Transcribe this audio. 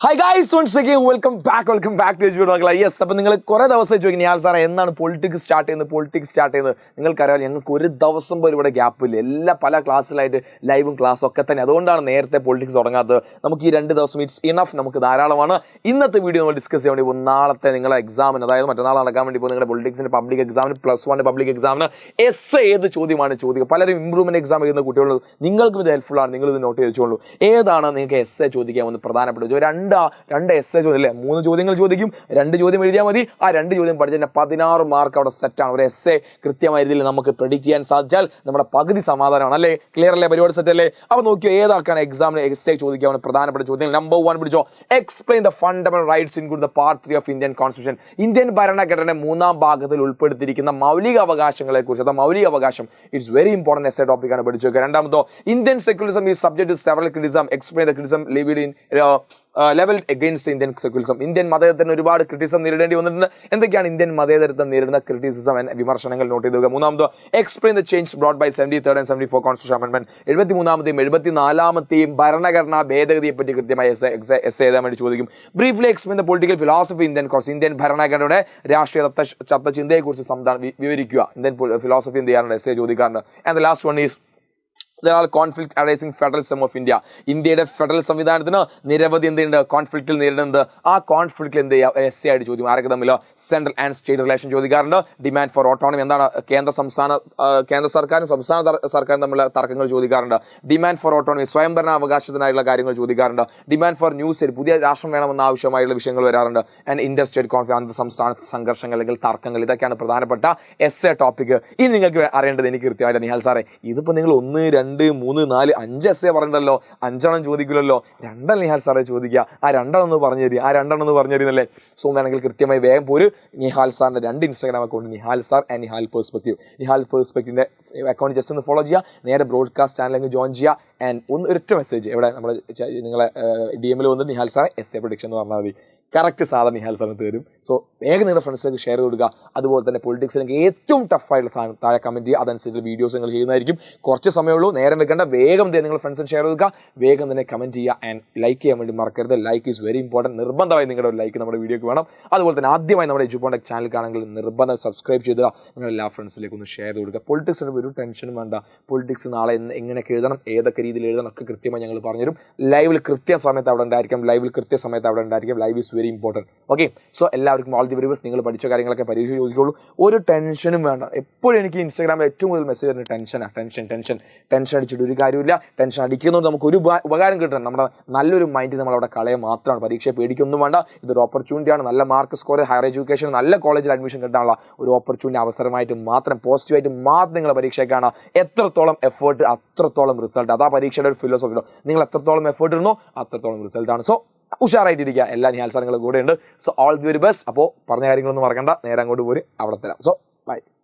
Hi guys, once again welcome back to എജ്യൂഡ് മക്കളെ. Yes, അപ്പോൾ നിങ്ങൾ കുറേ ദിവസം ചോദിക്കും നിഹാൽ സാറേ എന്നാണ് പൊളിറ്റിക്സ് സ്റ്റാർട്ട് ചെയ്യുന്നത്. നിങ്ങൾക്കറിയാം, ഞങ്ങൾക്ക് ഒരു ദിവസം പോലും ഇവിടെ ഗ്യാപ്പില്ല. പല ക്ലാസ്സിലായിട്ട് ലൈവും ക്ലാസ്സും ഒക്കെ തന്നെ. അതുകൊണ്ടാണ് നേരത്തെ പൊളിറ്റിക്സ് തുടങ്ങാത്തത്. നമുക്ക് ഈ 2 ദിവസം ഇറ്റ്സ് ഇനഫ്, നമുക്ക് ധാരാളമാണ്. ഇന്നത്തെ വീഡിയോ നമ്മൾ ഡിസ്കസ് ചെയ്യാൻ വേണ്ടി നാളത്തെ നിങ്ങളെ എക്സാമിന്, അതായത് മറ്റന്നാൾ നടക്കാൻ വേണ്ടി ഇപ്പോൾ നിങ്ങളുടെ പൊളിറ്റിക്സിൻ്റെ പബ്ലിക് എക്സാമിന് +1 പബ്ലിക് എക്സാമിന് എസ് ഏത് ചോദ്യമാണ് ചോദിക്കുക. പലരും ഇമ്പ്രൂവ്മെൻറ്റ് എക്സാം എഴുതുന്ന കുട്ടികളുണ്ട്. നിങ്ങൾക്കും ഇത് ഹെൽപ്ഫുള്ളാണ്, നിങ്ങളിത് നോട്ട് ചെയ്തോളൂ. ഏതാണ് നിങ്ങൾക്ക് എസ് എ ചോദിക്കാൻ വന്ന് പ്രധാനപ്പെട്ട രണ്ട് എസ് എ ചോദ്യം അല്ലേ, 3 ചോദ്യങ്ങൾ ചോദിക്കും. 2 ചോദ്യം എഴുതിയാൽ മതി. ആ 2 ചോദ്യം പഠിച്ചാൽ 16 മാർക്ക് അവിടെ സെറ്റാണ്. ഒരു എസ് എ കൃത്യമായ രീതിയിൽ നമുക്ക് പ്രെഡിക്റ്റ് ചെയ്യാൻ സാധിച്ചാൽ നമ്മുടെ പകുതി സമാധാനമാണ് അല്ലേ. ക്ലിയർ അല്ലേ, പരിപാടി സെറ്റ് അല്ലേ? അപ്പോൾ നോക്കിയോ ഏതാക്കാണ് എക്സാമിന് എസ് എ ചോദിക്കാവുന്ന പ്രധാനപ്പെട്ട ചോദ്യങ്ങൾ. നമ്പർ 1 പിടിച്ചോ. Explain the fundamental rights include the part 3 of Indian constitution. Indian ഭരണഘടനയുടെ 3ാം ഭാഗത്തിൽ ഉൾപ്പെടുത്തിയിരിക്കുന്ന മൗലിക അവകാശങ്ങളെ കുറിച്ച്. മൗലിക അവകാശം it's very important essay ടോപ്പിക്കാണ് പഠിച്ചു വെക്കുക. രണ്ടാമതോ, Indian secularism is subject to several criticism. Explain the criticism levied in level against Indian secularism. Indian മതേതരത്തിന് ഒരുപാട് ക്രിറ്റിസം നേരിടേണ്ടി വന്നിട്ടുണ്ട്. എന്തൊക്കെയാണ് ഇന്ത്യൻ മതേതരത്വം നേരിടുന്ന ക്രിറ്റിസിസം എന്ന വിമർശനങ്ങൾ നോട്ട് ചെയ്തു. മൂന്നാമതോ, explain the change brought by 73rd and 74th constitution amendment. 73ാമത്തെയും 74ാമത്തെയും ഭരണഘടനാ ഭേദഗതിയെ പറ്റി കൃത്യമായി എസ് എഴുതാൻ വേണ്ടി ചോദിക്കും. Briefly explain the political philosophy Indian course. Indian ഭരണഘടനയുടെ രാഷ്ട്രീയ തത്വചിന്തയെക്കുറിച്ച് വിവരിക്കുക. ഇന്ത്യൻ ഫിലോസഫി എന്ത് ചെയ്യാറുണ്ട്, എസ് എ ചോദിക്കാറുണ്ട്. And the last one is there are conflict arising federalism of India. ഇന്ത്യയുടെ ഫെഡറൽ സംവിധാനത്തിന് നിരവധി എന്തുണ്ട്, കോൺഫ്ലിക്റ്റിൽ നേരിടുന്നത്. ആ കോൺഫ്ലിക്റ്റിൽ എന്ത് ചെയ്യുക, എസ് എ ആയിട്ട് ചോദിക്കും. ആരൊക്കെ തമ്മിലോ സെൻട്രൽ ആൻഡ് സ്റ്റേറ്റ് റിലേഷൻ ചോദിക്കാറുണ്ട്. ഡിമാൻഡ് ഫോർ ഓട്ടോണമി, എന്താണ് കേന്ദ്ര സർക്കാരും സംസ്ഥാന സർക്കാരും തമ്മിലുള്ള തർക്കങ്ങൾ ചോദിക്കാറുണ്ട്. ഡിമാൻഡ് ഫോർ ഓട്ടോണമി, സ്വയംഭരണ അവകാശത്തിനായിട്ടുള്ള കാര്യങ്ങൾ ചോദിക്കാറുണ്ട്. ഡിമാൻഡ് ഫോർ ന്യൂ സ്റ്റേറ്റ്, പുതിയ രാഷ്ട്രം വേണമെന്ന ആവശ്യമായുള്ള വിഷയങ്ങൾ വരാറുണ്ട്. ആൻഡ് ഇന്റർ സ്റ്റേറ്റ് കോൺഫ്ലിക്റ്റ്, അന്തർ സംസ്ഥാന സംഘർഷങ്ങൾ അല്ലെങ്കിൽ തർക്കങ്ങൾ. ഇതൊക്കെയാണ് പ്രധാനപ്പെട്ട എസ് എ ടോപ്പിക്. ഇനി നിങ്ങൾക്ക് അറിയേണ്ടത് എനിക്ക് കൃത്യമായിട്ട്, നിഹാൽ സാറേ ഇതിപ്പോൾ നിങ്ങൾ 1, 2, 3, 4, 5 എസ് എ പറഞ്ഞിട്ടല്ലോ, 5 എണ്ണം ചോദിക്കില്ലല്ലോ, 2 നിഹാൽ സാറേ ചോദിക്കുക. ആ 2 ഒന്ന് പറഞ്ഞു തരുന്നല്ലേ. സോ വേണമെങ്കിൽ കൃത്യമായി വേഗം പോര്. നിഹാൽ സാറിൻ്റെ 2 Instagram account, Nihal sir and Nihal perspective. Nihal പെർസ്പെക്റ്റീവിൻ്റെ അക്കൗണ്ട് ജസ്റ്റ് ഒന്ന് ഫോളോ ചെയ്യുക. നേരെ ബ്രോഡ്കാസ്റ്റ് ചാനലിലേക്ക് ജോയിൻ ചെയ്യുക. ആൻഡ് ഒരൊറ്റ മെസ്സേജ് ഇവിടെ നമ്മുടെ നിങ്ങളെ DM വന്നിട്ട് നിഹാൽ സാറെ എസ് എ പ്രൊഡിക്ഷൻ എന്ന് പറഞ്ഞാൽ മതി. കറക്റ്റ് സാധനം നിഹാൽ സാറിന് തരും. സോ വേഗം നിങ്ങളുടെ ഫ്രണ്ട്സിലേക്ക് ഷെയർ കൊടുക്കുക. അതുപോലെ തന്നെ പൊളിറ്റിക്സിലേക്ക് ഏറ്റവും ടഫായിട്ടുള്ള സാധനം താഴെ കമൻറ്റ് ചെയ്യുക. അതനുസരിച്ച് വീഡിയോസ് നിങ്ങൾ ചെയ്യുന്നതായിരിക്കും. കുറച്ച് സമയമുള്ളൂ, നേരം വെക്കേണ്ട. വേഗം തന്നെ നിങ്ങൾ ഫ്രണ്ട്സിന് ഷെയർ കൊടുക്കുക. വേഗം തന്നെ കമൻറ്റ് ചെയ്യുക. ആൻഡ് ലൈക്ക് ചെയ്യാൻ വേണ്ടി മറക്കരുത്. Like is very important. നിർബന്ധമായി നിങ്ങളുടെ ഒരു ലൈക്ക് നമ്മുടെ വീഡിയോക്ക് വേണം. അതുപോലെ തന്നെ ആദ്യമായി നമ്മുടെ എജ്യൂപോണ്ടക് ചാനൽ കാണുമെങ്കിൽ നിർബന്ധം സബ്സ്ക്രൈബ് ചെയ്തുക. നിങ്ങൾ എല്ലാ ഫ്രണ്ട്സിലേക്ക് ഒന്ന് ഷെയർ കൊടുക്കുക. പൊളിറ്റിക്സിന് ഒരു ടെൻഷനും വേണ്ട. പൊളിറ്റിക്സ് നാളെ എങ്ങനെയൊക്കെ എഴുതണം, ഏതൊക്കെ രീതിയിൽ എഴുതണം ഒക്കെ കൃത്യമായി ഞങ്ങൾ പറഞ്ഞുതരും. ലൈവിൽ കൃത്യസമയത്ത് അവിടെ ഉണ്ടായിരിക്കും. Live is very important. Okay, so എല്ലാവർക്കും ഓൾ ദി വെരി ബെസ്റ്റ്. നിങ്ങൾ പഠിച്ച കാര്യങ്ങളൊക്കെ പരീക്ഷ ചോദിക്കുള്ളൂ. ഒരു ടെൻഷനും വേണ്ട. എപ്പോഴും എനിക്ക് ഇൻസ്റ്റാഗ്രാമിൽ ഏറ്റവും കൂടുതൽ മെസ്സേജ് വരുന്നത് ടെൻഷൻ അടിച്ചിട്ട് ഒരു കാര്യമില്ല. ടെൻഷൻ അടിക്കുന്നതുകൊണ്ട് നമുക്ക് ഒരു ഉപകാരം കിട്ടണം. നമ്മുടെ നല്ലൊരു മൈൻഡ് നമ്മളവിടെ കളയുക മാത്രമാണ്. പരീക്ഷയെ പേടിക്കൊന്നും വേണ്ട. ഇതൊരു ഓപ്പർച്യൂണിറ്റിയാണ്. നല്ല മാർക്ക് സ്കോർ, ഹയർ എഡ്യൂക്കേഷൻ, നല്ല കോളേജിൽ അഡ്മിഷൻ കിട്ടാനുള്ള ഒരു ഓപ്പർച്യൂണിറ്റി അവസരമായിട്ട് മാത്രം, പോസിറ്റീവായിട്ട് മാത്രം നിങ്ങൾ പരീക്ഷയ്ക്കാണ്. എത്രത്തോളം എഫേർട്ട് അത്രത്തോളം റിസൾട്ട്. അതാ പരീക്ഷയുടെ ഒരു ഫിലോസഫിയോ. നിങ്ങൾ എത്രത്തോളം എഫേർട്ട് ഇടുന്നോ അത്രത്തോളം റിസൾട്ടാണ്. സോ ഉഷാറായിട്ടിരിക്കുക. എല്ലാ നിഹാൽ സാറുകളും കൂടെ ഉണ്ട്. So all the very best. അപ്പോൾ പറഞ്ഞ കാര്യങ്ങളൊന്നും മറക്കണ്ട. നേരെ അങ്ങോട്ട് പോരും, അവിടെ തരാം. So by.